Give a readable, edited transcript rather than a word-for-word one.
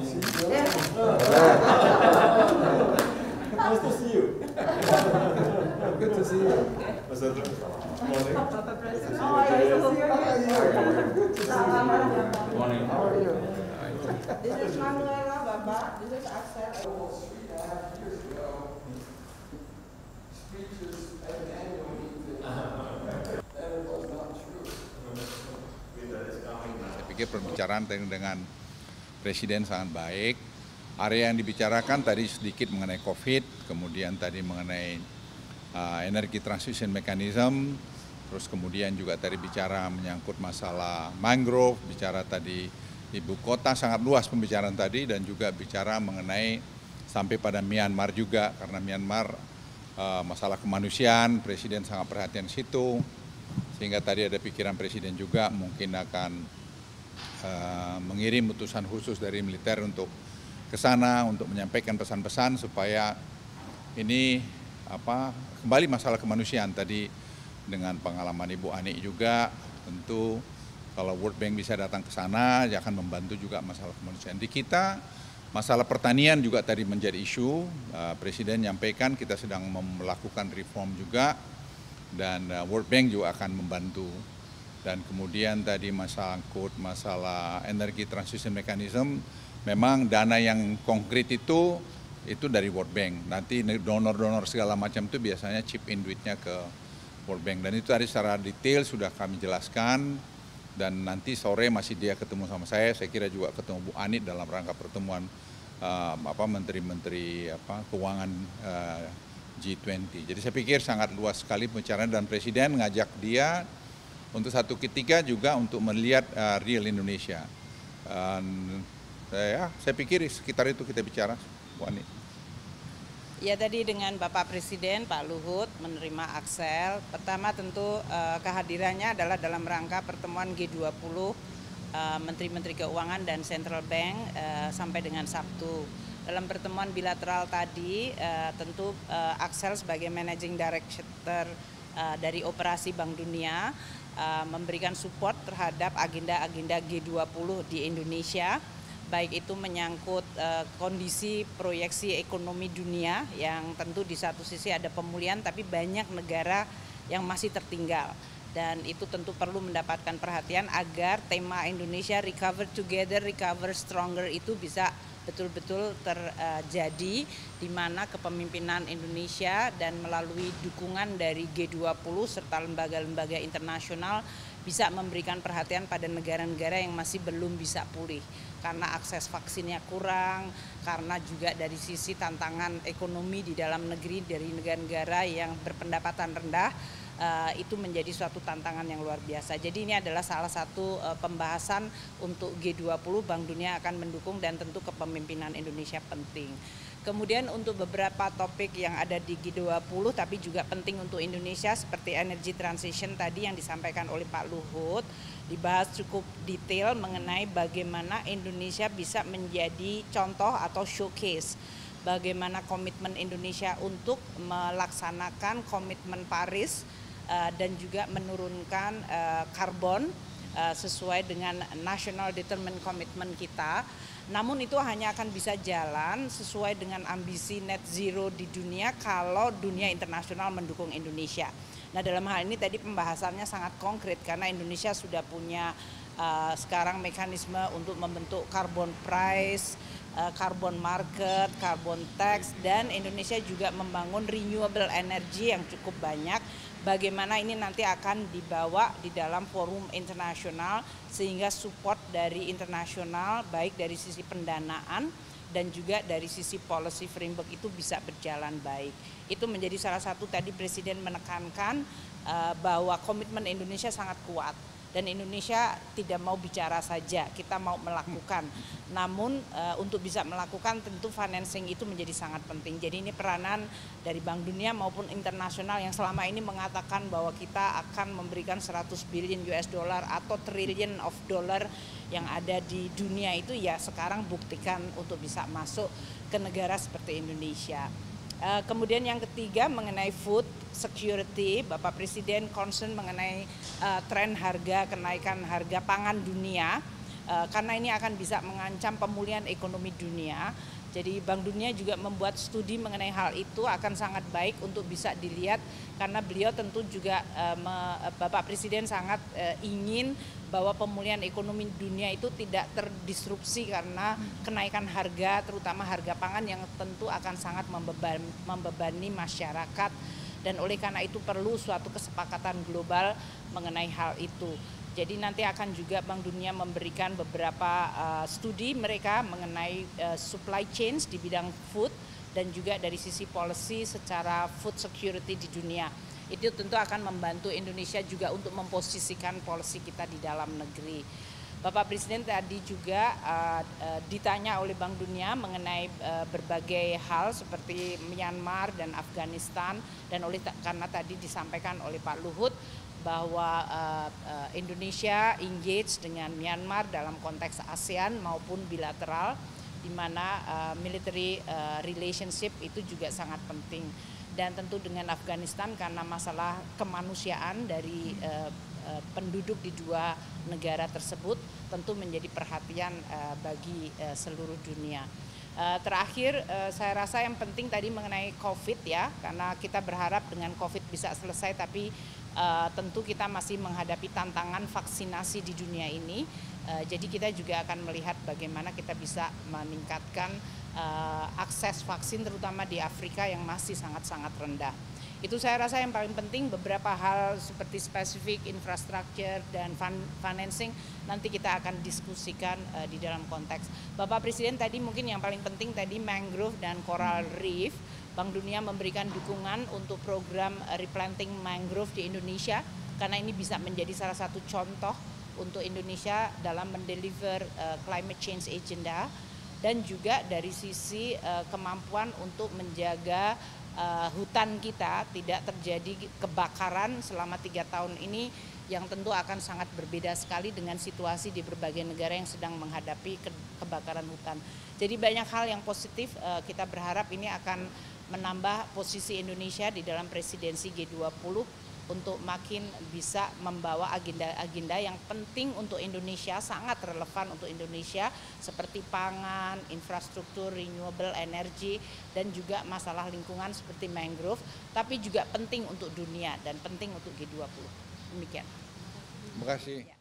Nice to see you. Good to see you. Mas Dr. Morning. Bapak Presiden. Oh, yeah, Good to see you. Good to see you. Morning. How are you? This is Manuela, Bapak. This is Axel. Saya pikir pembicaraan dengan Presiden sangat baik. Area yang dibicarakan tadi sedikit mengenai COVID, kemudian tadi mengenai energi transition mechanism, terus kemudian juga tadi bicara menyangkut masalah mangrove, bicara tadi ibu kota, sangat luas pembicaraan tadi, dan juga bicara mengenai sampai pada Myanmar juga, karena Myanmar masalah kemanusiaan, Presiden sangat perhatian situ, sehingga tadi ada pikiran Presiden juga mungkin akan mengirim utusan khusus dari militer untuk ke sana untuk menyampaikan pesan-pesan supaya ini kembali masalah kemanusiaan tadi dengan pengalaman Ibu Ani juga, tentu kalau World Bank bisa datang ke sana dia akan membantu juga masalah kemanusiaan. Di kita masalah pertanian juga tadi menjadi isu, Presiden menyampaikan kita sedang melakukan reform juga dan World Bank juga akan membantu. Dan kemudian tadi masalah energi transition mechanism, memang dana yang konkret itu dari World Bank. Nanti donor-donor segala macam itu biasanya chip in duitnya ke World Bank. Dan itu tadi secara detail sudah kami jelaskan. Dan nanti sore masih dia ketemu sama saya kira juga ketemu Bu Ani dalam rangka pertemuan menteri-menteri keuangan G20. Jadi saya pikir sangat luas sekali pembicaraan dan Presiden ngajak dia untuk satu ketika juga untuk melihat real Indonesia. Saya pikir sekitar itu kita bicara, Bu Ani. Ya, tadi dengan Bapak Presiden, Pak Luhut menerima Axel. Pertama tentu kehadirannya adalah dalam rangka pertemuan G20 Menteri-Menteri Keuangan dan Central Bank sampai dengan Sabtu. Dalam pertemuan bilateral tadi tentu Axel sebagai Managing Director dari Operasi Bank Dunia memberikan support terhadap agenda-agenda G20 di Indonesia, baik itu menyangkut kondisi proyeksi ekonomi dunia yang tentu di satu sisi ada pemulihan tapi banyak negara yang masih tertinggal, dan itu tentu perlu mendapatkan perhatian agar tema Indonesia Recover Together, Recover Stronger itu bisa betul-betul terjadi, di mana kepemimpinan Indonesia dan melalui dukungan dari G20 serta lembaga-lembaga internasional bisa memberikan perhatian pada negara-negara yang masih belum bisa pulih karena akses vaksinnya kurang, karena juga dari sisi tantangan ekonomi di dalam negeri dari negara-negara yang berpendapatan rendah, itu menjadi suatu tantangan yang luar biasa. Jadi ini adalah salah satu pembahasan untuk G20, Bank Dunia akan mendukung dan tentu kepemimpinan Indonesia penting. Kemudian untuk beberapa topik yang ada di G20 tapi juga penting untuk Indonesia seperti energy transition tadi yang disampaikan oleh Pak Luhut, dibahas cukup detail mengenai bagaimana Indonesia bisa menjadi contoh atau showcase bagaimana komitmen Indonesia untuk melaksanakan komitmen Paris dan juga menurunkan karbon sesuai dengan National Determined Commitment kita. Namun itu hanya akan bisa jalan sesuai dengan ambisi net zero di dunia kalau dunia internasional mendukung Indonesia. Nah, dalam hal ini tadi pembahasannya sangat konkret karena Indonesia sudah punya sekarang mekanisme untuk membentuk carbon price, carbon market, carbon tax, dan Indonesia juga membangun renewable energy yang cukup banyak. Bagaimana ini nanti akan dibawa di dalam forum internasional sehingga support dari internasional baik dari sisi pendanaan dan juga dari sisi policy framework itu bisa berjalan baik. Itu menjadi salah satu tadi Presiden menekankan bahwa komitmen Indonesia sangat kuat. Dan Indonesia tidak mau bicara saja, kita mau melakukan. Namun untuk bisa melakukan tentu financing itu menjadi sangat penting. Jadi ini peranan dari Bank Dunia maupun internasional yang selama ini mengatakan bahwa kita akan memberikan 100 billion US dollar atau trillion of dollar yang ada di dunia itu, ya sekarang buktikan untuk bisa masuk ke negara seperti Indonesia. Kemudian yang ketiga mengenai food security, Bapak Presiden concern mengenai tren harga, kenaikan harga pangan dunia. karena ini akan bisa mengancam pemulihan ekonomi dunia. Jadi Bank Dunia juga membuat studi mengenai hal itu, akan sangat baik untuk bisa dilihat karena beliau tentu juga Bapak Presiden sangat ingin bahwa pemulihan ekonomi dunia itu tidak terdisrupsi karena kenaikan harga, terutama harga pangan yang tentu akan sangat membebani masyarakat, dan oleh karena itu perlu suatu kesepakatan global mengenai hal itu. Jadi nanti akan juga Bank Dunia memberikan beberapa studi mereka mengenai supply chain di bidang food dan juga dari sisi policy secara food security di dunia. Itu tentu akan membantu Indonesia juga untuk memposisikan policy kita di dalam negeri. Bapak Presiden tadi juga ditanya oleh Bank Dunia mengenai berbagai hal seperti Myanmar dan Afghanistan, dan karena tadi disampaikan oleh Pak Luhut bahwa Indonesia engage dengan Myanmar dalam konteks ASEAN maupun bilateral, di mana military relationship itu juga sangat penting. Dan tentu dengan Afghanistan karena masalah kemanusiaan dari penduduk di dua negara tersebut tentu menjadi perhatian bagi seluruh dunia. Terakhir saya rasa yang penting tadi mengenai COVID ya, karena kita berharap dengan COVID bisa selesai, tapi tentu kita masih menghadapi tantangan vaksinasi di dunia ini. Jadi kita juga akan melihat bagaimana kita bisa meningkatkan akses vaksin terutama di Afrika yang masih sangat-sangat rendah. Itu saya rasa yang paling penting. Beberapa hal seperti spesifik infrastruktur dan financing nanti kita akan diskusikan di dalam konteks. Bapak Presiden tadi mungkin yang paling penting tadi mangrove dan coral reef. Bank Dunia memberikan dukungan untuk program replanting mangrove di Indonesia karena ini bisa menjadi salah satu contoh untuk Indonesia dalam mendeliver climate change agenda, dan juga dari sisi kemampuan untuk menjaga hutan kita tidak terjadi kebakaran selama 3 tahun ini yang tentu akan sangat berbeda sekali dengan situasi di berbagai negara yang sedang menghadapi kebakaran hutan. Jadi banyak hal yang positif, kita berharap ini akan menambah posisi Indonesia di dalam presidensi G20 untuk makin bisa membawa agenda-agenda yang penting untuk Indonesia, sangat relevan untuk Indonesia seperti pangan, infrastruktur, renewable energy, dan juga masalah lingkungan seperti mangrove, tapi juga penting untuk dunia dan penting untuk G20. Demikian. Terima kasih.